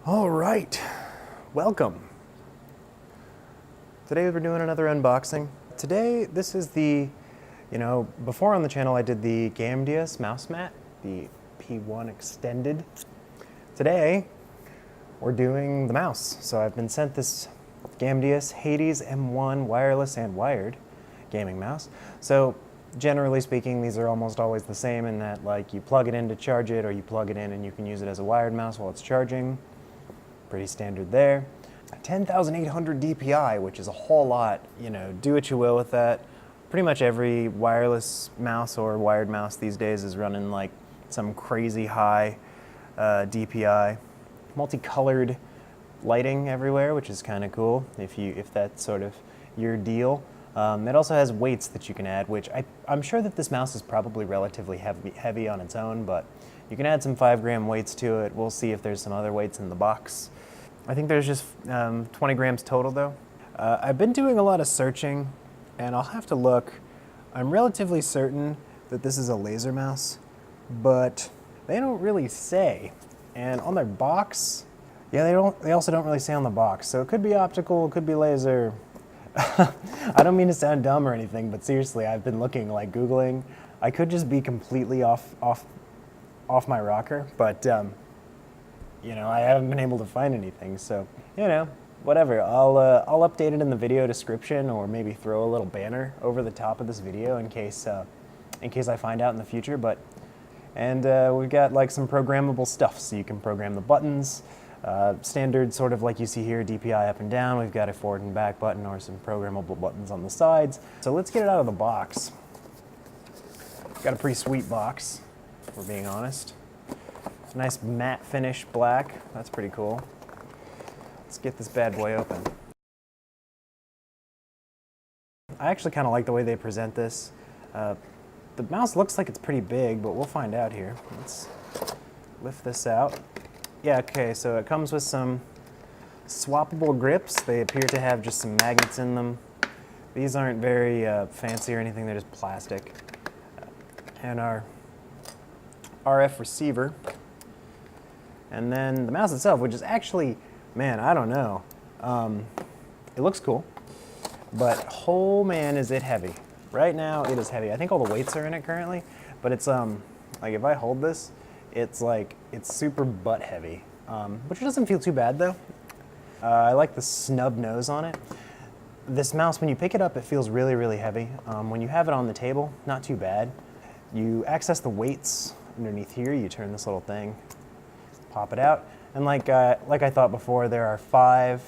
All right, welcome. Today we're doing another unboxing. Today, this is the, before on the channel I did the Gamdias mouse mat, the P1 extended. Today, we're doing the mouse. So I've been sent this Gamdias Hades M1 wireless and wired gaming mouse. So generally speaking, these are almost always the same in that like you plug it in to charge it or you plug it in and you can use it as a wired mouse while it's charging. Pretty standard there. 10,800 DPI, which is a whole lot. Do what you will with that. Pretty much every wireless mouse or wired mouse these days is running like some crazy high DPI. Multicolored lighting everywhere, which is kind of cool if that's sort of your deal. It also has weights that you can add, which I'm sure that this mouse is probably relatively heavy on its own, but you can add some 5-gram weights to it. We'll see if there's some other weights in the box. I think there's just 20 grams total though. I've been doing a lot of searching and I'll have to look. I'm relatively certain that this is a laser mouse, but they don't really say. And on their box, yeah, they also don't really say on the box. So it could be optical, it could be laser. I don't mean to sound dumb or anything, but seriously, I've been looking, like Googling. I could just be completely off my rocker, but I haven't been able to find anything, so, whatever. I'll update it in the video description or maybe throw a little banner over the top of this video in case I find out in the future, and we've got like some programmable stuff, so you can program the buttons, standard sort of like you see here, DPI up and down. We've got a forward and back button or some programmable buttons on the sides. So let's get it out of the box. Got a pretty sweet box, if we're being honest. Nice matte finish black. That's pretty cool. Let's get this bad boy open. I actually kind of like the way they present this. The mouse looks like it's pretty big, but we'll find out here. Let's lift this out. Yeah, okay, so it comes with some swappable grips. They appear to have just some magnets in them. These aren't very fancy or anything, they're just plastic. And our RF receiver. And then the mouse itself, which is actually, man, I don't know. It looks cool, but oh man, is it heavy. Right now, it is heavy. I think all the weights are in it currently, but it's, like if I hold this, it's super butt heavy, which doesn't feel too bad though. I like the snub nose on it. This mouse, when you pick it up, it feels really, really heavy. When you have it on the table, not too bad. You access the weights underneath here, you turn this little thing, pop it out, and like I thought before, there are 4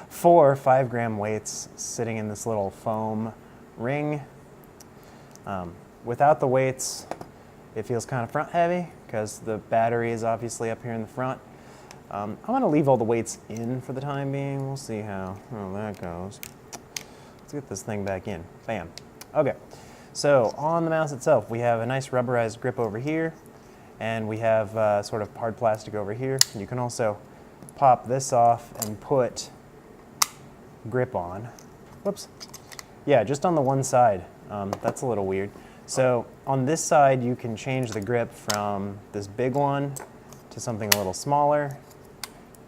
5-gram weights sitting in this little foam ring. Without the weights, it feels kind of front heavy because the battery is obviously up here in the front. I'm gonna leave all the weights in for the time being. We'll see how that goes. Let's get this thing back in. Bam. Okay. So on the mouse itself, we have a nice rubberized grip over here, and we have sort of hard plastic over here. You can also pop this off and put grip on. Whoops. Yeah, just on the one side. That's a little weird. So on this side, you can change the grip from this big one to something a little smaller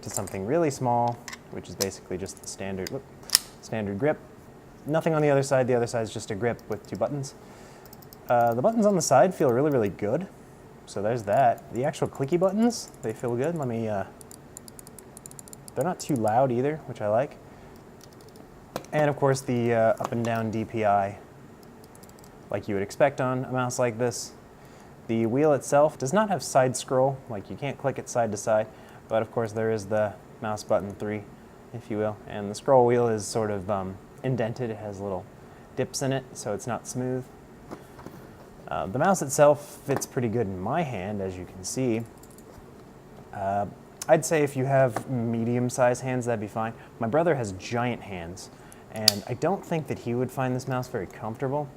to something really small, which is basically just the standard grip. Nothing on the other side. The other side is just a grip with 2 buttons. The buttons on the side feel really, really good. So there's that. The actual clicky buttons, they feel good. Let me, they're not too loud either, which I like. And of course the up and down DPI, like you would expect on a mouse like this. The wheel itself does not have side scroll, like you can't click it side to side, but of course there is the mouse button 3, if you will. And the scroll wheel is sort of indented. It has little dips in it, so it's not smooth. The mouse itself fits pretty good in my hand, as you can see. I'd say if you have medium-sized hands, that'd be fine. My brother has giant hands, and I don't think that he would find this mouse very comfortable.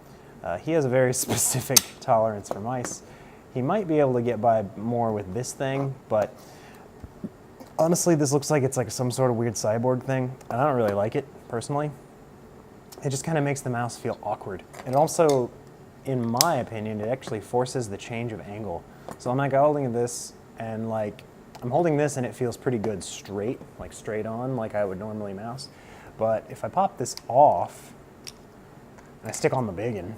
He has a very specific tolerance for mice. He might be able to get by more with this thing, but honestly, this looks like it's like some sort of weird cyborg thing, and I don't really like it, personally. It just kind of makes the mouse feel awkward. And also, in my opinion, it actually forces the change of angle. So I'm like holding this, and like, I'm holding this and it feels pretty good straight, like straight on, like I would normally mouse. But if I pop this off, and I stick on the big one,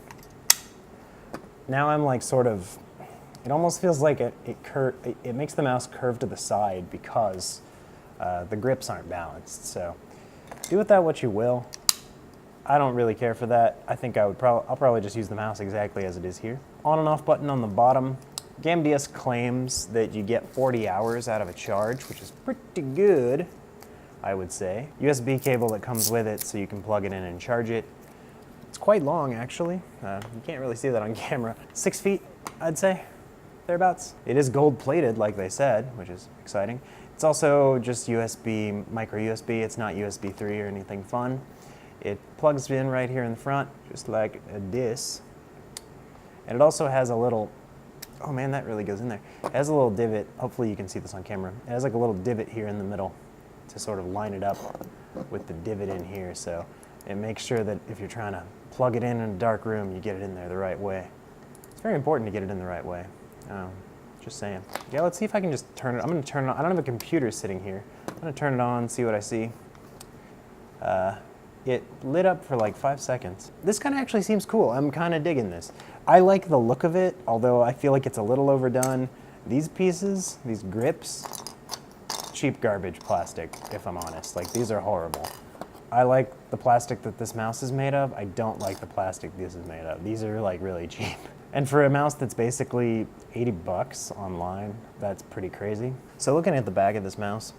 now I'm like sort of, it almost feels like it makes the mouse curve to the side because the grips aren't balanced. So do with that what you will. I don't really care for that. I think I'll probably just use the mouse exactly as it is here. On and off button on the bottom. Gamdias claims that you get 40 hours out of a charge, which is pretty good, I would say. USB cable that comes with it so you can plug it in and charge it. It's quite long, actually. You can't really see that on camera. 6 feet, I'd say, thereabouts. It is gold plated, like they said, which is exciting. It's also just USB, micro USB. It's not USB 3 or anything fun. It plugs in right here in the front, just like this. And it also has a little, oh man, that really goes in there. It has a little divot. Hopefully you can see this on camera. It has like a little divot here in the middle to sort of line it up with the divot in here. So it makes sure that if you're trying to plug it in a dark room, you get it in there the right way. It's very important to get it in the right way. Just saying. Yeah, let's see if I can just turn it. I'm going to turn it on. I don't have a computer sitting here. I'm going to turn it on, see what I see. It lit up for like 5 seconds. This kind of actually seems cool. I'm kind of digging this. I like the look of it, although I feel like it's a little overdone. These pieces, these grips, cheap garbage plastic, if I'm honest. Like, these are horrible. I like the plastic that this mouse is made of. I don't like the plastic this is made of. These are like really cheap. And for a mouse that's basically 80 bucks online, that's pretty crazy. So looking at the back of this mouse,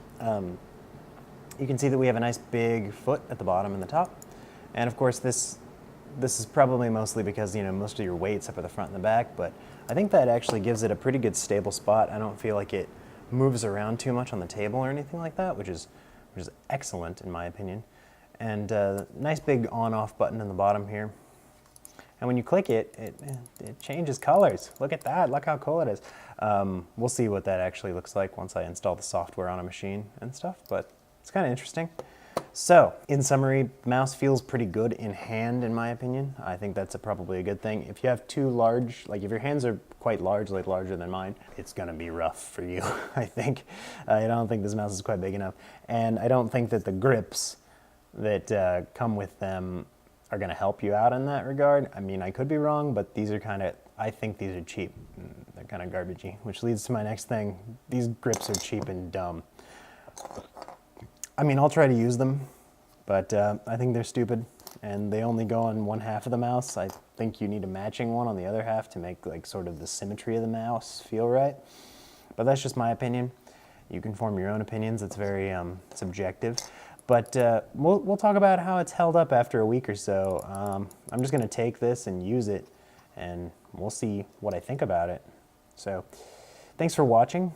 you can see that we have a nice big foot at the bottom and the top. And of course this is probably mostly because, you know, most of your weight's up at the front and the back, but I think that actually gives it a pretty good stable spot. I don't feel like it moves around too much on the table or anything like that, which is excellent in my opinion. And nice big on-off button in the bottom here. And when you click it, it changes colors. Look at that, look how cool it is. We'll see what that actually looks like once I install the software on a machine and stuff, but it's kind of interesting. So, in summary, the mouse feels pretty good in hand, in my opinion. I think that's probably a good thing. If you have too large, like if your hands are quite large, like larger than mine, it's gonna be rough for you, I think. I don't think this mouse is quite big enough. And I don't think that the grips that come with them are gonna help you out in that regard. I mean, I could be wrong, but these are I think these are cheap. They're kind of garbagey, which leads to my next thing. These grips are cheap and dumb. I mean, I'll try to use them, but I think they're stupid, and they only go on one half of the mouse. I think you need a matching one on the other half to make like sort of the symmetry of the mouse feel right. But that's just my opinion. You can form your own opinions. It's very subjective. But we'll talk about how it's held up after a week or so. I'm just going to take this and use it, and we'll see what I think about it. So, thanks for watching.